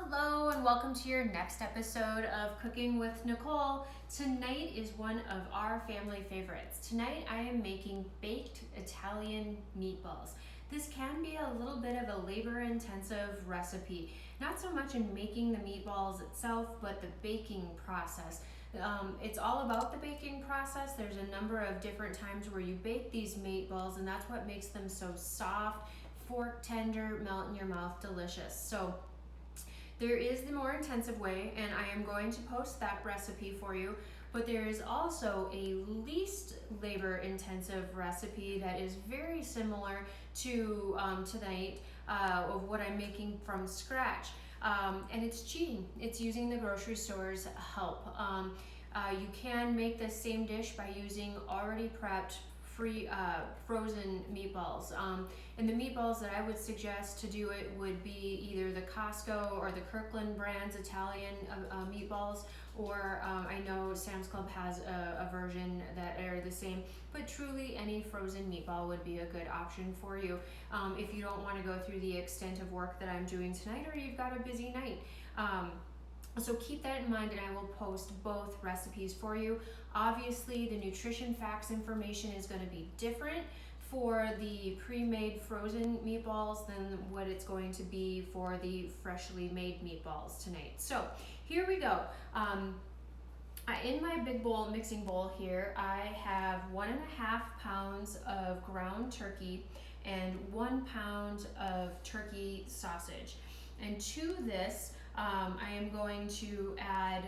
Hello and welcome to your next episode of Cooking with Nichole. Tonight is one of our family favorites. Tonight I am making baked Italian meatballs. This can be a little bit of a labor-intensive recipe, not so much in making the meatballs itself, but the baking process. It's all about the baking process. There's a number of different times where you bake these meatballs, and that's what makes them so soft, fork tender, melt in your mouth, delicious. So there is the more intensive way, and I am going to post that recipe for you, but there is also a least labor intensive recipe that is very similar to tonight of what I'm making from scratch. And it's cheating. It's using the grocery store's help. You can make the same dish by using already prepped frozen meatballs. And the meatballs that I would suggest to do it would be either the Costco or the Kirkland brands Italian meatballs, or I know Sam's Club has a version that are the same, but truly any frozen meatball would be a good option for you if you don't want to go through the extent of work that I'm doing tonight, or you've got a busy night. So keep that in mind, and I will post both recipes for you. Obviously, the nutrition facts information is going to be different for the pre-made frozen meatballs than what it's going to be for the freshly made meatballs tonight. So here we go. In my big bowl, mixing bowl here, I have 1.5 pounds of ground turkey and 1 pound of turkey sausage. And to this, I am going to add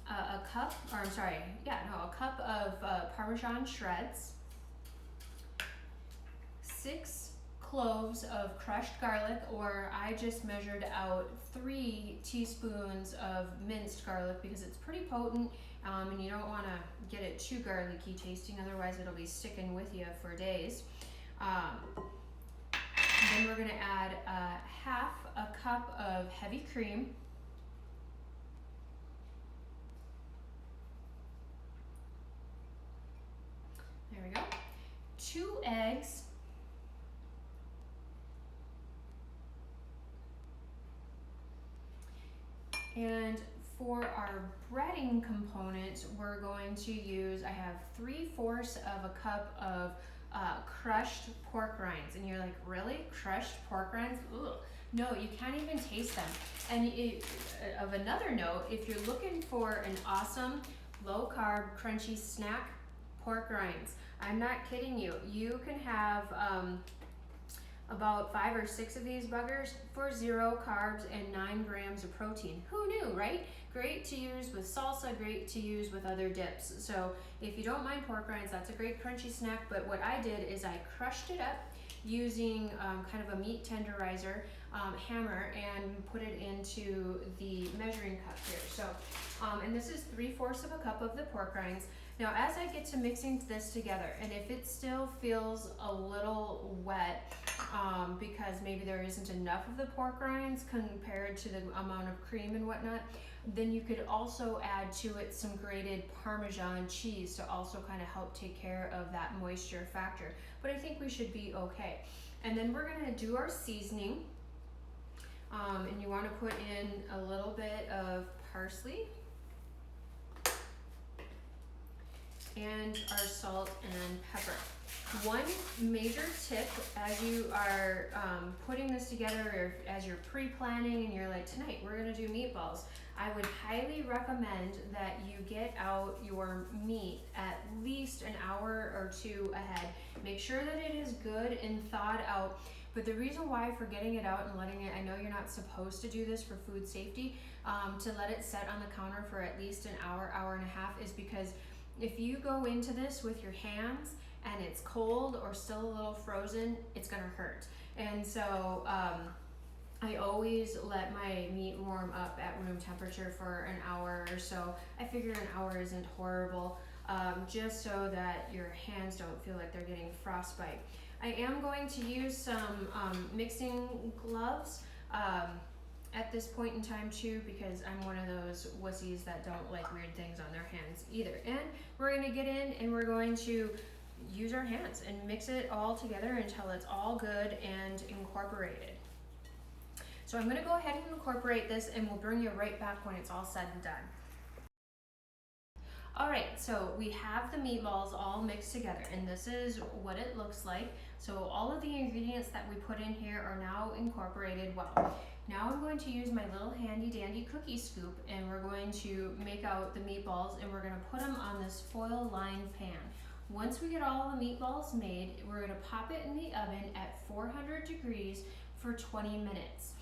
a cup of Parmesan shreds, 6 cloves of crushed garlic, or I just measured out 3 teaspoons of minced garlic because it's pretty potent, and you don't want to get it too garlicky tasting, otherwise it'll be sticking with you for days. Then we're going to add half a cup of heavy cream, there we go, 2 eggs, and for our breading component, we're going to use, I have 3/4 of a cup of crushed pork rinds. And you're like, really? Crushed pork rinds? Ugh. No, you can't even taste them. And of another note, if you're looking for an awesome low carb crunchy snack, pork rinds, I'm not kidding you. You can have about 5 or 6 of these buggers for 0 carbs and 9 grams of protein. Who knew, right? Great to use with salsa, great to use with other dips. So if you don't mind pork rinds, that's a great crunchy snack. But what I did is I crushed it up using kind of a meat tenderizer hammer and put it into the measuring cup here. So, and this is 3/4 of a cup of the pork rinds. Now, as I get to mixing this together, and if it still feels a little wet, because maybe there isn't enough of the pork rinds compared to the amount of cream and whatnot, then you could also add to it some grated Parmesan cheese to also kind of help take care of that moisture factor. But I think we should be okay. And then we're gonna do our seasoning. And you wanna put in a little bit of parsley and our salt and pepper. One major tip as you are putting this together, or as you're pre-planning and you're like, tonight we're gonna do meatballs, I would highly recommend that you get out your meat at least an hour or 2 ahead. Make sure that it is good and thawed out. But the reason why for getting it out and letting it, I know you're not supposed to do this for food safety, to let it set on the counter for at least an hour, hour and a half, is because if you go into this with your hands and it's cold or still a little frozen, it's gonna hurt. And so I always let my meat warm up at room temperature for an hour or so. I figure an hour isn't horrible, just so that your hands don't feel like they're getting frostbite. I am going to use some mixing gloves at this point in time too, because I'm one of those wussies that don't like weird things on their hands either. And we're gonna get in and we're going to use our hands and mix it all together until it's all good and incorporated. So I'm gonna go ahead and incorporate this, and we'll bring you right back when it's all said and done. All right, so we have the meatballs all mixed together, and this is what it looks like. So all of the ingredients that we put in here are now incorporated well. Now I'm going to use my little handy dandy cookie scoop, and we're going to make out the meatballs, and we're gonna put them on this foil lined pan. Once we get all the meatballs made, we're gonna pop it in the oven at 400 degrees for 20 minutes.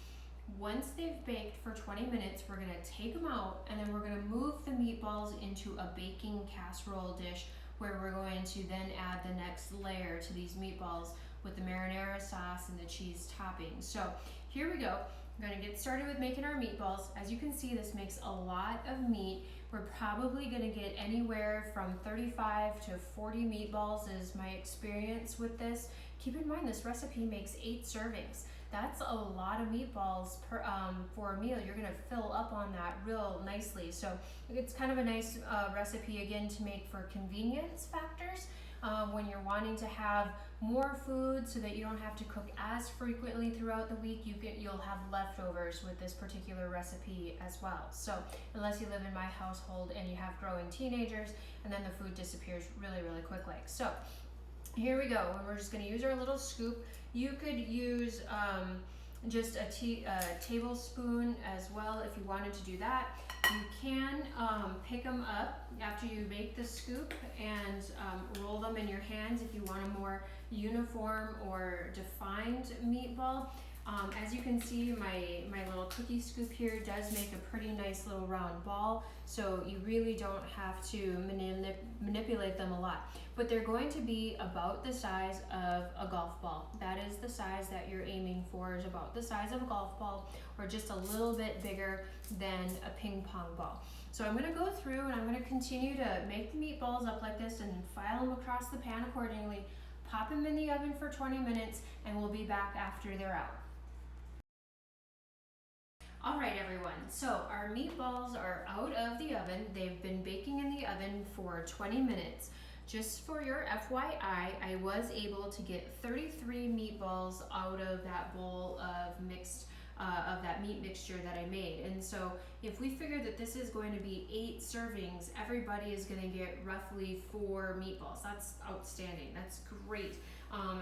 Once they've baked for 20 minutes, we're gonna take them out, and then we're gonna move the meatballs into a baking casserole dish where we're going to then add the next layer to these meatballs with the marinara sauce and the cheese topping. So here we go. I'm gonna get started with making our meatballs. As you can see, this makes a lot of meat. We're probably gonna get anywhere from 35 to 40 meatballs is my experience with this. Keep in mind, this recipe makes 8 servings. That's a lot of meatballs for a meal. You're gonna fill up on that real nicely. So it's kind of a nice recipe again to make for convenience factors. When you're wanting to have more food so that you don't have to cook as frequently throughout the week, you'll have leftovers with this particular recipe as well. So unless you live in my household and you have growing teenagers, and then the food disappears really, really quickly. So here we go, and we're just gonna use our little scoop. You could use just a tablespoon as well if you wanted to do that. You can pick them up after you make the scoop and roll them in your hands if you want a more uniform or defined meatball. As you can see, my little cookie scoop here does make a pretty nice little round ball, so you really don't have to manipulate them a lot. But they're going to be about the size of a golf ball. That is the size that you're aiming for, is about the size of a golf ball, or just a little bit bigger than a ping pong ball. So I'm gonna go through and I'm gonna continue to make the meatballs up like this and file them across the pan accordingly, pop them in the oven for 20 minutes, and we'll be back after they're out. All right, everyone, so our meatballs are out of the oven. They've been baking in the oven for 20 minutes. Just for your FYI, I was able to get 33 meatballs out of that bowl of that meat mixture that I made. And so if we figure that this is going to be 8 servings, everybody is going to get roughly 4 meatballs. That's outstanding. That's great.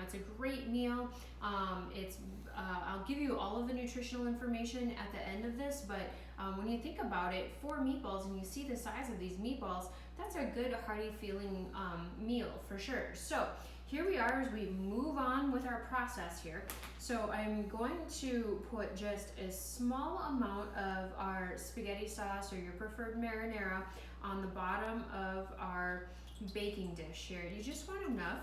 It's a great meal. I'll give you all of the nutritional information at the end of this, but when you think about it, 4 meatballs and you see the size of these meatballs, that's a good hearty feeling meal for sure. So here we are as we move on with our process here. So I'm going to put just a small amount of our spaghetti sauce or your preferred marinara on the bottom of our baking dish here. You just want enough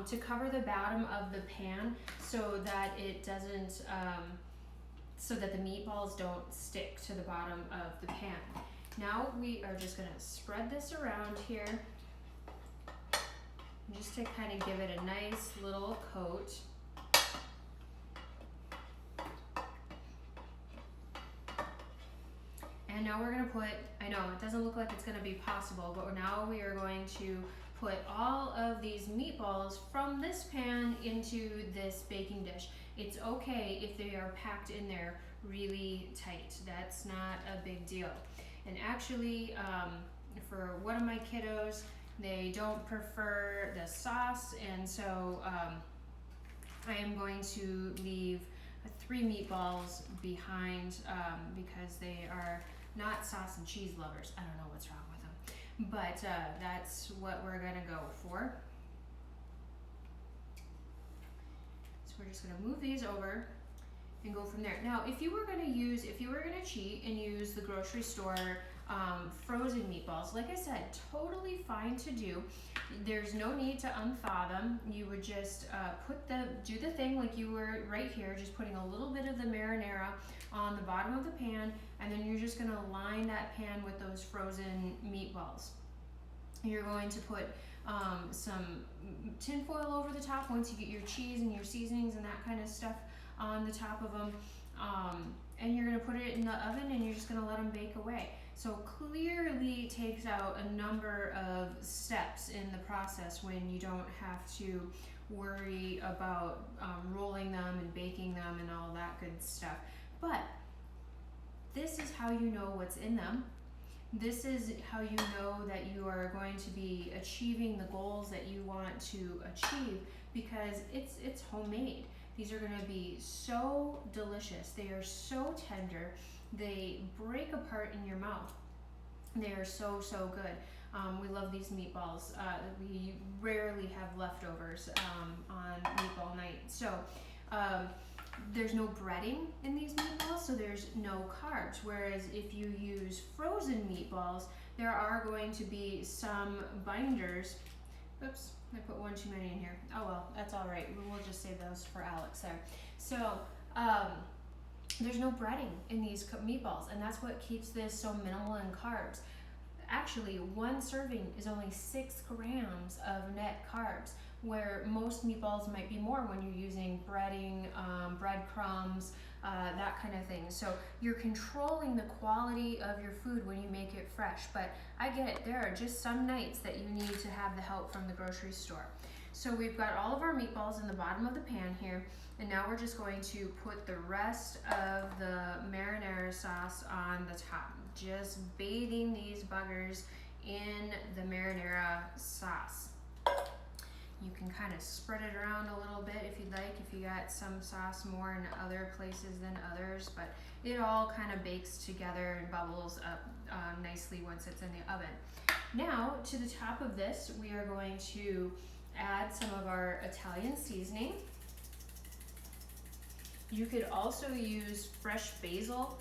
to cover the bottom of the pan so that it doesn't, so that the meatballs don't stick to the bottom of the pan. Now we are just gonna spread this around here just to kind of give it a nice little coat. And now we're gonna put, I know it doesn't look like it's gonna be possible, but now we are going to put all of these meatballs from this pan into this baking dish. It's okay if they are packed in there really tight. That's not a big deal. And actually, for one of my kiddos, they don't prefer the sauce, and so I am going to leave 3 meatballs behind because they are not sauce and cheese lovers. I don't know what's wrong with them, but that's what we're gonna go for. So we're just gonna move these over and go from there. Now, if you were gonna cheat and use the grocery store frozen meatballs, like I said, totally fine to do. There's no need to unthaw them. You would just do the thing like you were right here, just putting a little bit of the marinara on the bottom of the pan, and then you're just gonna line that pan with those frozen meatballs. You're going to put some tin foil over the top once you get your cheese and your seasonings and that kind of stuff on the top of them, and you're gonna put it in the oven and you're just gonna let them bake away. So clearly takes out a number of steps in the process when you don't have to worry about rolling them and baking them and all that good stuff. But this is how you know what's in them. This is how you know that you are going to be achieving the goals that you want to achieve, because it's homemade. These are going to be so delicious. They are so tender. They break apart in your mouth. They are so good. We love these meatballs. We rarely have leftovers on meatball night. So there's no breading in these meatballs, so there's no carbs. Whereas if you use frozen meatballs, there are going to be some binders. Oops, I put one too many in here. Oh well, that's all right. We'll just save those for Alex there. So there's no breading in these meatballs, and that's what keeps this so minimal in carbs. Actually, one serving is only 6 grams of net carbs, where most meatballs might be more when you're using breading, breadcrumbs, that kind of thing. So you're controlling the quality of your food when you make it fresh. But I get it, there are just some nights that you need to have the help from the grocery store. So we've got all of our meatballs in the bottom of the pan here, and now we're just going to put the rest of the marinara sauce on the top. Just bathing these buggers in the marinara sauce. You can kind of spread it around a little bit if you'd like, if you got some sauce more in other places than others, but it all kind of bakes together and bubbles up nicely once it's in the oven. Now, to the top of this, we are going to add some of our Italian seasoning. You could also use fresh basil.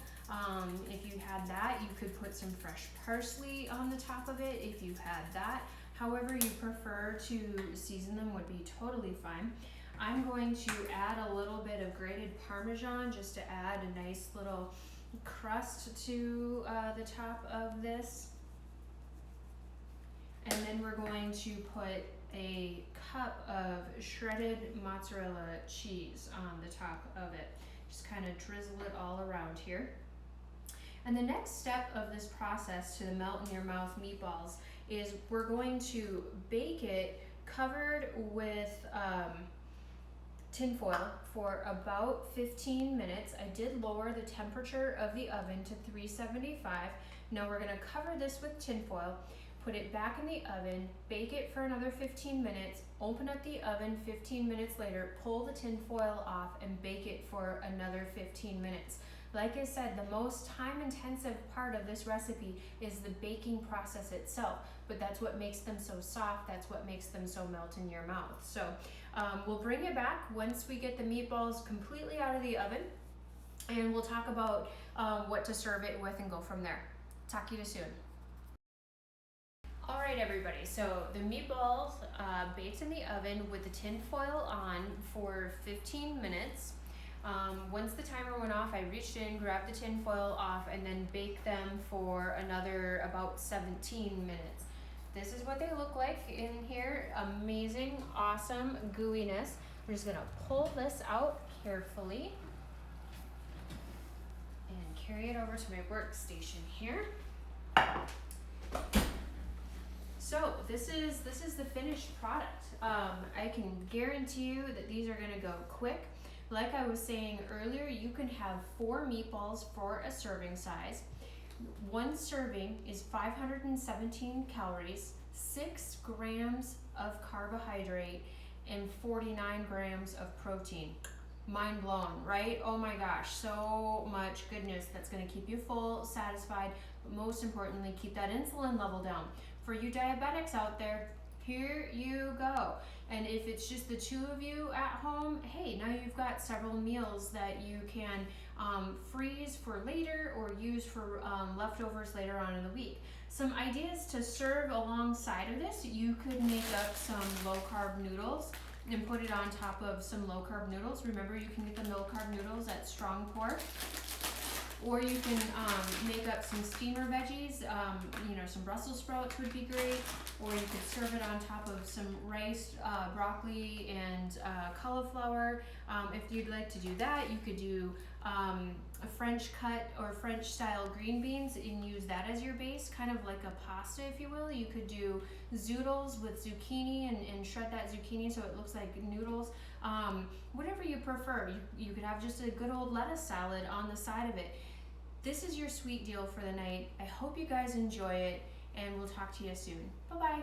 If you had that, you could put some fresh parsley on the top of it if you had that. However you prefer to season them would be totally fine. I'm going to add a little bit of grated Parmesan just to add a nice little crust to the top of this. And then we're going to put a cup of shredded mozzarella cheese on the top of it. Just kind of drizzle it all around here. And the next step of this process to the melt in your mouth meatballs is we're going to bake it covered with tin foil for about 15 minutes. I did lower the temperature of the oven to 375. Now we're going to cover this with tin foil, put it back in the oven, bake it for another 15 minutes, open up the oven 15 minutes later, pull the tin foil off, and bake it for another 15 minutes. Like I said, the most time-intensive part of this recipe is the baking process itself, but that's what makes them so soft, that's what makes them so melt in your mouth. So we'll bring it back once we get the meatballs completely out of the oven, and we'll talk about what to serve it with and go from there. Talk to you soon. All right, everybody, so the meatballs baked in the oven with the tin foil on for 15 minutes. Once the timer went off, I reached in, grabbed the tin foil off, and then baked them for another about 17 minutes. This is what they look like in here. Amazing, awesome gooiness. I'm just gonna pull this out carefully and carry it over to my workstation here. So this is the finished product. I can guarantee you that these are gonna go quick. Like I was saying earlier, you can have 4 meatballs for a serving size. One serving is 517 calories, 6 grams of carbohydrate, and 49 grams of protein. Mind blown, right? Oh my gosh, so much goodness that's gonna keep you full, satisfied, but most importantly, keep that insulin level down. For you diabetics out there, here you go. And if it's just the 2 of you at home, hey, now you've got several meals that you can freeze for later or use for leftovers later on in the week. Some ideas to serve alongside of this: you could make up some low-carb noodles and put it on top of some low-carb noodles. Remember, you can get the low-carb noodles at StrongPour. Or you can make up some steamer veggies, some Brussels sprouts would be great, or you could serve it on top of some rice, broccoli, and cauliflower. If you'd like to do that, you could do a French cut or French style green beans and use that as your base, kind of like a pasta, if you will. You could do zoodles with zucchini and shred that zucchini so it looks like noodles. Whatever you prefer. You could have just a good old lettuce salad on the side of it. This is your sweet deal for the night. I hope you guys enjoy it, and we'll talk to you soon. Bye-bye.